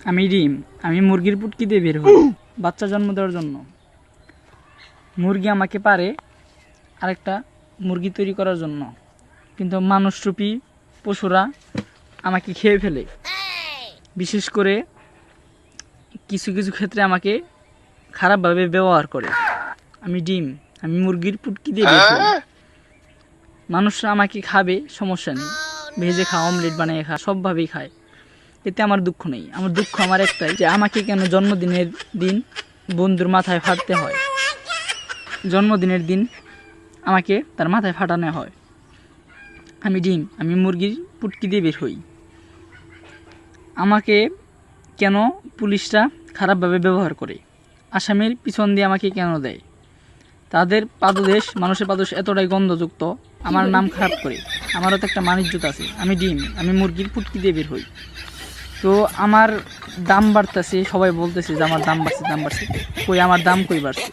আমি ডিম। আমি মুরগির পুটকি দিয়ে বের হই বাচ্চা জন্ম দেওয়ার জন্য। মুরগি আমাকে পারে আরেকটা মুরগি তৈরি করার জন্য, কিন্তু মানুষরূপী পশুরা আমাকে খেয়ে ফেলে। বিশেষ করে কিছু কিছু ক্ষেত্রে আমাকে খারাপভাবে ব্যবহার করে। আমি ডিম। আমি মুরগির পুটকি দিয়ে বের হই। মানুষরা আমাকে খাবে, সমস্যা নেই, ভেজে খা, অমলেট বানিয়ে খা, সবভাবেই খায়, এতে আমার দুঃখ নেই। আমার দুঃখ আমার একটাই, যে আমাকে কেন জন্মদিনের দিন বন্ধুর মাথায় ফাটতে হয়। জন্মদিনের দিন আমাকে তার মাথায় ফাটানো হয়। আমি ডিম। আমি মুরগির পুটকি দিয়ে বের হই। আমাকে কেন পুলিশরা খারাপভাবে ব্যবহার করে, আসামির পিছন দিয়ে আমাকে কেন দেয়। তাদের পাদদেশ, মানুষের পাদদেশ এতটাই গন্ধযুক্ত, আমার নাম খারাপ করে। আমারও তো একটা মানিজ্যতা আছে। আমি ডিম। আমি মুরগির পুটকি দিয়ে বের হই। তো আমার দাম বাড়তেছে, সবাই বলতেছে যে আমার দাম বাড়ছে, দাম বাড়ছে। কই আমার দাম কই বাড়ছে?